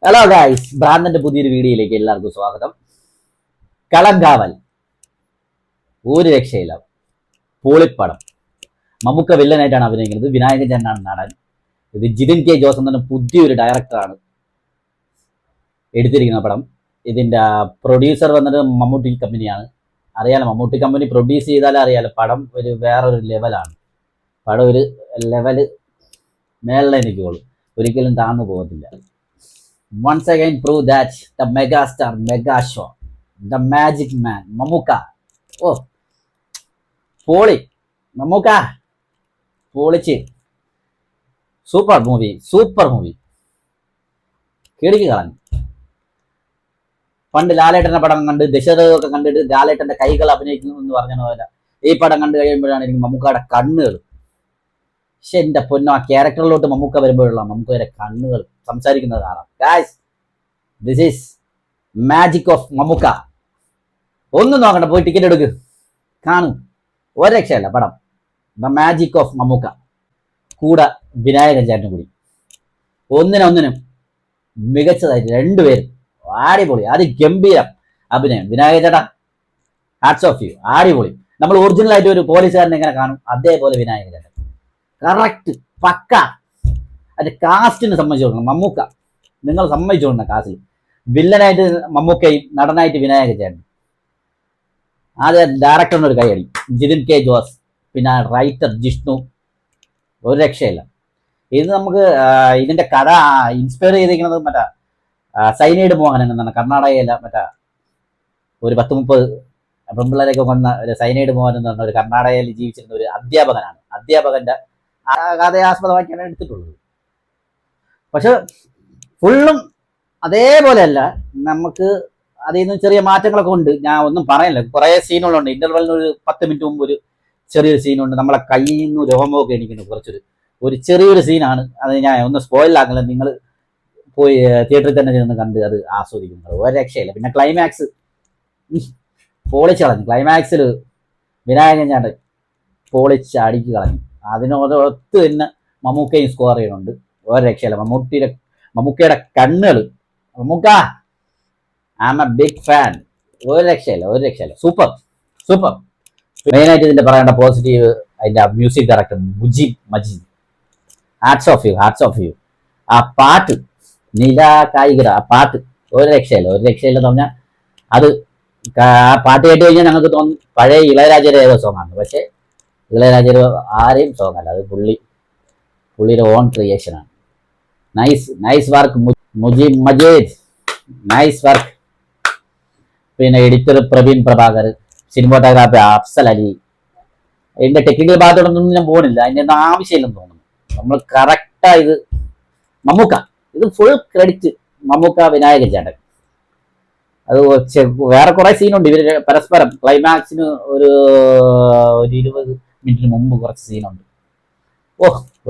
Hello guys, ഭ്രാന്തന്റെ പുതിയൊരു വീഡിയോയിലേക്ക് എല്ലാവർക്കും സ്വാഗതം. കളങ്കാവൽ ഒരു രക്ഷയില്ല, പൊളിപ്പടം. മമ്മൂക്ക വില്ലനായിട്ടാണ് അഭിനയിക്കുന്നത്. വിനായകൻ ചേട്ടനാണ് നടൻ. ഇത് ജിതിൻ കെ ജോസ് എന്ന പുതിയൊരു ഡയറക്ടറാണ് എടുത്തിരിക്കുന്ന പടം. ഇതിന്റെ പ്രൊഡ്യൂസർ വന്നിട്ട് മമ്മൂട്ടി കമ്പനിയാണ്. അറിയാലോ, മമ്മൂട്ടി കമ്പനി പ്രൊഡ്യൂസ് ചെയ്താലേ അറിയാലോ, പടം ഒരു വേറൊരു ലെവലാണ്. പടം ഒരു ലെവല് മേളിലെ നിൽക്കുകയുള്ളൂ, ഒരിക്കലും താഴ്ന്നു പോകത്തില്ല. Once again prove that the megastar, mega show, the magic man, Mamuka. Oh, Poli, Mamuka, Polichi. Super movie. കേടിക്കുകയാണ്. പണ്ട് ലാലേട്ടന്റെ പടം കണ്ട് ദശരഥമൊക്കെ കണ്ടിട്ട് ലാലേട്ടന്റെ കൈകൾ അഭിനയിക്കുന്നു എന്ന് പറഞ്ഞ പോലെ ഈ പടം കണ്ടു കഴിയുമ്പോഴാണ് എനിക്ക് മമ്മൂക്കയുടെ കണ്ണുകൾ. പക്ഷെ എന്റെ പൊന്നോ, ആ ക്യാരക്ടറിലോട്ട് മമ്മൂക്ക വരുമ്പോഴുള്ള മമ്മൂക്കയുടെ കണ്ണുകൾ സംസാരിക്കുന്നത് കാണാം. Guys, this is magic of Mammookka. ഒന്നും നോക്കണ്ട, പോയി ടിക്കറ്റ് എടുക്ക്, കാണും. ഒരു രക്ഷയല്ല പടം. ദ മാജിക് ഓഫ് മമ്മൂക്ക, കൂടെ വിനായകൻ ചേട്ടനും കൂടി. ഒന്നിനൊന്നിനും മികച്ചതായിട്ട് രണ്ടുപേരും അടിപൊളി, അതിഗംഭീരം അഭിനയം. വിനായക ചേട്ടാ, ഹാറ്റ്സ് ഓഫ് യു, അടിപൊളി. നമ്മൾ ഒറിജിനൽ ആയിട്ട് ഒരു പോലീസുകാരനെ എങ്ങനെ കാണും, അതേപോലെ വിനായക ചേട്ടൻ കറക്റ്റ് പക്ക. അതിന്റെ കാസ്റ്റിന് സമ്മതിച്ചു കൊടുക്കണം. മമ്മൂക്ക നിങ്ങൾ സമ്മതിച്ചു കൊടുക്കണം. കാസ്റ്റിൽ വില്ലനായിട്ട് മമ്മൂക്കയും നടനായിട്ട് വിനായക ചേട്ടൻ. ആദ്യം ഡയറക്ടറിന് ഒരു കൈയടി, ജിതിൻ കെ ജോസ്. പിന്നെ റൈറ്റർ ജിഷ്ണു, ഒരു രക്ഷയില്ല. ഇത് നമുക്ക് ഇതിന്റെ കഥ ഇൻസ്പയർ ചെയ്തിരിക്കുന്നത് മറ്റേ സൈനൈഡ് മോഹനൻ എന്നാണ്. കർണാടകയിലെ മറ്റേ ഒരു 10-30 പെൺപിള്ളേരൊക്കെ കൊന്ന ഒരു സൈനൈഡ് മോഹൻ എന്ന് പറഞ്ഞ ഒരു കർണാടകയിൽ ജീവിച്ചിരുന്ന ഒരു അധ്യാപകനാണ്. അധ്യാപകന്റെ കഥയെ ആസ്പദമാക്കിയാണ് എടുത്തിട്ടുള്ളത്. പക്ഷെ ഫുള്ളും അതേപോലെയല്ല, നമുക്ക് അതിൽ നിന്ന് ചെറിയ മാറ്റങ്ങളൊക്കെ ഉണ്ട്. ഞാൻ ഒന്നും പറയല്ല, കുറേ സീനുകളുണ്ട്. ഇന്റർവെല്ലിന് ഒരു 10 മിനിറ്റ് മുമ്പ് ഒരു ചെറിയൊരു സീനുണ്ട്. നമ്മളെ കയ്യിൽ നിന്ന് രോമമൊക്കെ എണീക്കുന്നു ഒരു ചെറിയൊരു സീനാണ്. അത് ഞാൻ ഒന്ന് സ്പോയിലാക്കില്ല, നിങ്ങൾ പോയി തിയേറ്ററിൽ തന്നെ ചെന്ന് കണ്ട് അത് ആസ്വദിക്കുന്നത്. ഒരു രക്ഷയില്ല. പിന്നെ ക്ലൈമാക്സ് പൊളിച്ച് കളഞ്ഞു. ക്ലൈമാക്സിൽ വിനായകൻ ചേട്ടൻ പൊളിച്ച് അടിക്ക് കളഞ്ഞു. അതിനോടൊത്ത് തന്നെ മമ്മൂക്കയും സ്കോർ ചെയ്യുന്നുണ്ട്. ഒരു രക്ഷയില്ല. മമ്മൂക്കയുടെ കണ്ണുകൾ, Mammookka I am a big fan. ഒരു രക്ഷയില്ല. സൂപ്പർ. മെയിനായിട്ട് ഇതിന്റെ പറയേണ്ട പോസിറ്റീവ്, അതിന്റെ music director Mujeeb Majeed. Hats off you. ആ പാട്ട്, നില കായികര, ആ പാട്ട് ഒരു രക്ഷയില്ലെന്ന് പറഞ്ഞാൽ അത് ആ പാട്ട് കേട്ട് കഴിഞ്ഞാൽ ഞങ്ങൾക്ക് തോന്നും പഴയ ഇളയരാജയുടെ ഏതോ സോങ്ങാണ്. പക്ഷേ ഇളയരാജയുടെ ആരെയും സോങ് അല്ല, അത് പുള്ളിയുടെ ഓൺ ക്രിയേഷനാണ്. Nice work Mujeeb Majeed, nice work. പിന്നെ എഡിറ്റർ പ്രവീൺ പ്രഭാകർ, സിനിമാറ്റോഗ്രാഫി അഫ്സൽ അലി. ഇതിന്റെ ടെക്നിക്കൽ ഭാഗത്തോടൊന്നും ഞാൻ പോകുന്നില്ല, അതിൻ്റെ ഒന്നും ആവശ്യമില്ലെന്ന് തോന്നുന്നു. നമ്മൾ കറക്റ്റായത് മമ്മൂക്ക, ഇത് ഫുൾ ക്രെഡിറ്റ് മമ്മൂക്ക വിനായകൻ ചേട്ടൻ. അത് വേറെ കുറെ സീനുണ്ട് ഇവര് പരസ്പരം. ക്ലൈമാക്സിന് ഒരു 20 മിനിറ്റിന് മുമ്പ് കുറച്ച് സീനുണ്ട്.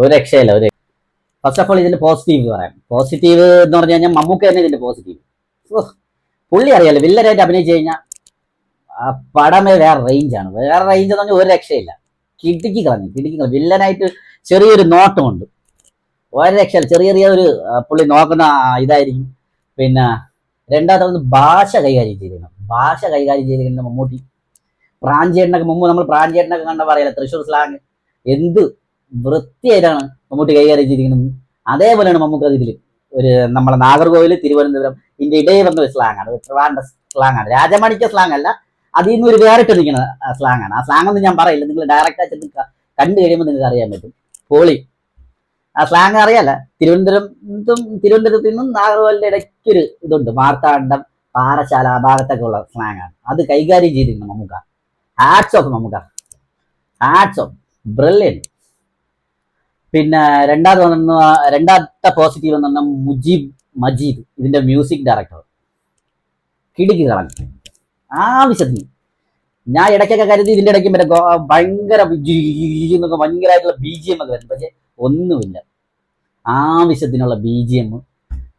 ഒരു രക്ഷയില്ല. ഫസ്റ്റ് ഓഫ് ഓൾ ഇതിന്റെ പോസിറ്റീവ് പറയാം. പോസിറ്റീവ് എന്ന് പറഞ്ഞു കഴിഞ്ഞാൽ മമ്മൂക്ക തന്നെ ഇതിന്റെ പോസിറ്റീവ്. പുള്ളി അറിയാലോ, വില്ലനായിട്ട് അഭിനയിച്ചു കഴിഞ്ഞാൽ പടമേ വേറെ റേഞ്ചാണ്. എന്ന് പറഞ്ഞാൽ ഒരു രക്ഷയില്ല. കിടുക്കി കളഞ്ഞു. വില്ലനായിട്ട് ചെറിയൊരു നോട്ടമുണ്ട്. ഒരു രക്ഷയില്ല. ചെറിയ ഒരു പുള്ളി നോക്കുന്ന ഇതായിരിക്കും. പിന്നെ രണ്ടാമത്തെ ഭാഷ കൈകാര്യം ചെയ്തിരിക്കണം മമ്മൂട്ടി. പ്രാഞ്ചേട്ടനൊക്കെ മുമ്പ് നമ്മൾ പ്രാഞ്ചേട്ടനൊക്കെ കണ്ട പറയല, തൃശ്ശൂർ സ്ലാങ് എന്ത് വൃത്തിയായിട്ടാണ് മമ്മൂട്ടി കൈകാര്യം ചെയ്തിരിക്കുന്നത്. അതേപോലെയാണ് മമ്മൂക്ക ഇതിൽ ഒരു നമ്മളെ നാഗർകോവിൽ, തിരുവനന്തപുരം ഇതിന്റെ ഇടയിൽ വന്ന ഒരു സ്ലാങ്ങാണ്, ട്രിവാൻഡ്രം സ്ലാങ്ങാണ്. രാജമാണിക്യ സ്ലാങ് അല്ല, അതിൽ നിന്ന് ഒരു വേറിട്ട് നിൽക്കുന്ന സ്ലാങ്ങാണ്. ആ സ്ലാങ് ഒന്നും ഞാൻ പറയില്ല, നിങ്ങൾ ഡയറക്റ്റ് ആയിട്ട് കണ്ടു കഴിയുമ്പോൾ നിങ്ങൾക്ക് അറിയാൻ പറ്റും. പോളി ആ സ്ലാങ് അറിയാല. തിരുവനന്തപുരത്തിൽ നിന്നും നാഗർകോവിലിന്റെ ഇടയ്ക്കൊരു ഇതുണ്ട്, മാർത്താണ്ഡം, പാറശാല, ആ ഭാഗത്തൊക്കെ ഉള്ള സ്ലാങ്ങാണ്. അത് കൈകാര്യം ചെയ്തിരിക്കുന്നു Mammookka. Hats off Mammookka, brilliant. പിന്നെ രണ്ടാമത്തെ പോസിറ്റീവ് എന്ന് പറഞ്ഞാൽ മുജീബ് മജീദ്, ഇതിന്റെ മ്യൂസിക് ഡയറക്ടർ. കിടുക്കി കളഞ്ഞു ആവശ്യത്തിന്. ഞാൻ ഇടയ്ക്കൊക്കെ കരുതി ഇതിന്റെ ഇടയ്ക്ക് മറ്റേ ഭയങ്കരമായിട്ടുള്ള BGM ഒക്കെ വരും. പക്ഷെ ഒന്നുമില്ല, ആവശ്യത്തിനുള്ള BGM.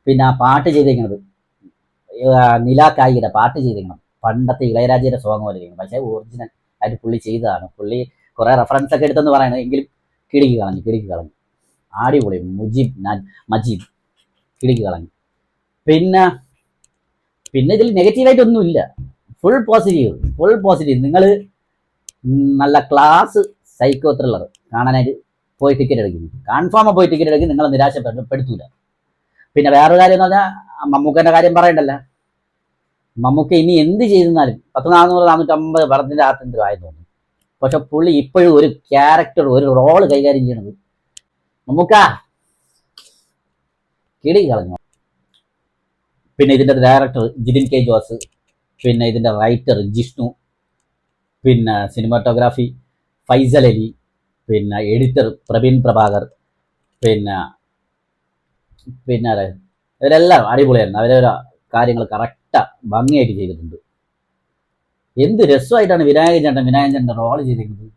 പിന്നെ ആ പാട്ട് ചെയ്തേക്കുന്നത് നിലാക്കായിയുടെ പാട്ട് ചെയ്തേക്കണം, പണ്ടത്തെ ഇളയരാജയുടെ സോങ് പോലെ ചെയ്യണം. പക്ഷേ ഒറിജിനൽ ആയിട്ട് പുള്ളി ചെയ്തതാണ്. പുള്ളി കുറെ റെഫറൻസ് ഒക്കെ എടുത്തെന്ന് പറയണത്, എങ്കിലും കിടുക്കി കളഞ്ഞു. അടിപൊളി. മജീദ് കിടുക്കി കളഞ്ഞു. പിന്നെ പിന്നെ ഇതിൽ നെഗറ്റീവായിട്ടൊന്നുമില്ല. Full positive. നിങ്ങൾ നല്ല ക്ലാസ് സൈക്കോ ത്രില്ലർ കാണാനായിട്ട് പോയി ടിക്കറ്റ് എടുക്കുന്നു. കൺഫേം പോയി ടിക്കറ്റ് എടുക്കും. നിങ്ങളെ നിരാശപ്പെടുത്തൂല. പിന്നെ വേറൊരു കാര്യം എന്ന് പറഞ്ഞാൽ മമ്മൂക്കൻ്റെ കാര്യം പറയണ്ടല്ലോ. മമ്മൂക്ക ഇനി എന്ത് ചെയ്താലും 400-450 പടത്തിൻ്റെ അകത്ത് ആയി തോന്നുന്നു. പക്ഷെ പുള്ളി ഇപ്പോഴും ഒരു ക്യാരക്ടർ, ഒരു റോള് കൈകാര്യം ചെയ്യണത് മമ്മൂക്ക കിടി കളഞ്ഞു. പിന്നെ ഇതിൻ്റെ ഡയറക്ടർ ജിതിൻ കെ ജോസ്, പിന്നെ ഇതിൻ്റെ റൈറ്റർ ജിഷ്ണു, പിന്നെ സിനിമാറ്റോഗ്രാഫി ഫൈസൽ അലി, പിന്നെ എഡിറ്റർ പ്രവീൺ പ്രഭാകർ, പിന്നെ ഇവരെല്ലാം അടിപൊളിയായിരുന്നു. അവരവരെ കാര്യങ്ങൾ കറക്റ്റാ ഭംഗിയായിട്ട് ചെയ്തിട്ടുണ്ട്. എന്ത് രസമായിട്ടാണ് വിനായകൻ ചേട്ടൻ്റെ റോൾ ചെയ്തിരിക്കുന്നത്.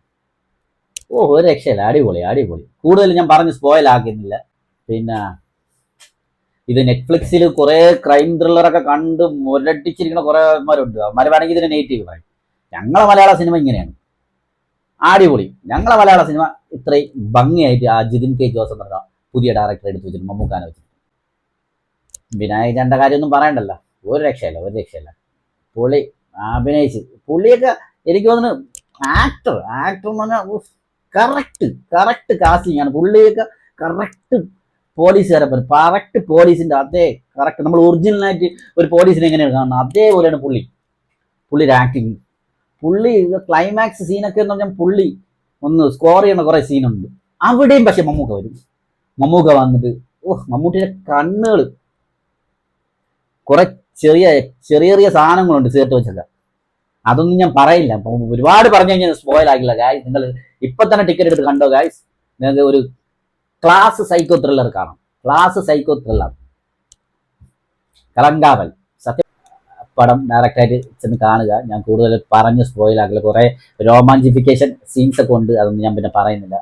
ഒരു രക്ഷയില്ല. അടിപൊളി. കൂടുതൽ ഞാൻ പറഞ്ഞ് സ്പോയിൽ ആക്കുന്നില്ല. പിന്നെ ഇത് നെറ്റ്ഫ്ലിക്സിൽ കുറേ ക്രൈം ത്രില്ലറൊക്കെ കണ്ട് മുരട്ടിച്ചിരിക്കുന്ന കുറേ അവന്മാരുണ്ട്. അവന്മാർ വേണമെങ്കിൽ ഇതിന് നെഗറ്റീവ് പറയും. ഞങ്ങളെ മലയാള സിനിമ ഇങ്ങനെയാണ്. അടിപൊളി. ഞങ്ങളെ മലയാള സിനിമ ഇത്രയും ഭംഗിയായിട്ട് ആ ജിതിൻ കെ ജോസ് എന്ന് പറഞ്ഞ പുതിയ ഡയറക്ടർ എടുത്ത് വെച്ചിട്ട് മമ്മൂക്കാനെ വെച്ചിട്ട്. വിനായകൻ്റെ കാര്യമൊന്നും പറയണ്ടല്ലോ. ഒരു രക്ഷയില്ല. പുള്ളി അഭിനയിച്ച് പുള്ളിയൊക്കെ എനിക്ക് തോന്നുന്നു ആക്ടർ എന്ന് പറഞ്ഞാൽ കറക്റ്റ് കാസ്റ്റിംഗ് ആണ്. പുള്ളിയൊക്കെ കറക്റ്റ് പോലീസുകാരെ പോലെ കറക്റ്റ് പോലീസിൻ്റെ അതേ കറക്റ്റ് നമ്മൾ ഒറിജിനലായിട്ട് ഒരു പോലീസിനെ എങ്ങനെയാണ് കാണുന്നത് അതേപോലെയാണ് പുള്ളിയുടെ ആക്ടിങ്. പുള്ളി ക്ലൈമാക്സ് സീനൊക്കെ എന്ന് പറഞ്ഞാൽ പുള്ളി ഒന്ന് സ്കോർ ചെയ്യുന്ന കുറേ സീനുണ്ട്. അവിടെയും പക്ഷെ മമ്മൂക്ക വരും. മമ്മൂക്ക വന്നിട്ട് മമ്മൂട്ടിയുടെ കണ്ണുകൾ കുറെ ചെറിയ സാധനങ്ങളുണ്ട് ചേർത്ത് വെച്ചൊക്കെ. അതൊന്നും ഞാൻ പറയില്ല. ഒരുപാട് പറഞ്ഞു കഴിഞ്ഞാൽ സ്പോയിൽ ആകില്ല ഗായ്സ്. നിങ്ങൾ ഇപ്പൊ തന്നെ ടിക്കറ്റ് എടുത്ത് കണ്ടോ ഗായ്സ്. നിങ്ങൾക്ക് ഒരു ക്ലാസ് സൈക്കോ ത്രില്ലർ കാണാം. കളങ്കാവൽ സത്യം പടം ഡയറക്റ്റായിട്ട് ചെന്ന് കാണുക. ഞാൻ കൂടുതൽ പറഞ്ഞ് സ്പോയിൽ ആക്കില്ല. കുറെ രോമാഞ്ചിഫിക്കേഷൻ സീൻസ് ഒക്കെ ഉണ്ട്. അതൊന്നും ഞാൻ പിന്നെ പറയുന്നില്ല.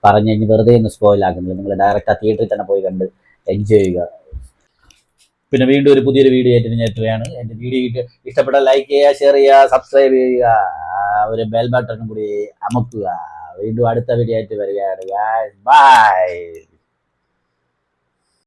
പറഞ്ഞു കഴിഞ്ഞ് വെറുതെ ഒന്ന് സ്പോയിൽ ആക്കുന്നില്ല. നിങ്ങൾ ഡയറക്റ്റ് ആ തിയേറ്ററിൽ തന്നെ പോയി കണ്ട് എൻജോയ് ചെയ്യുക. പിന്നെ വീണ്ടും ഒരു പുതിയൊരു വീഡിയോ ആയിട്ട് ഞാൻ എത്തുകയാണ്. എൻ്റെ വീഡിയോ ഇഷ്ടപ്പെട്ട ലൈക്ക് ചെയ്യുക, ഷെയർ ചെയ്യുക, സബ്സ്ക്രൈബ് ചെയ്യുക, ഒരു ബെൽ ബട്ടണും കൂടി അമക്കുക. വീണ്ടും അടുത്ത വീഡിയോ ആയിട്ട് വരികയാണ്. ബൈ.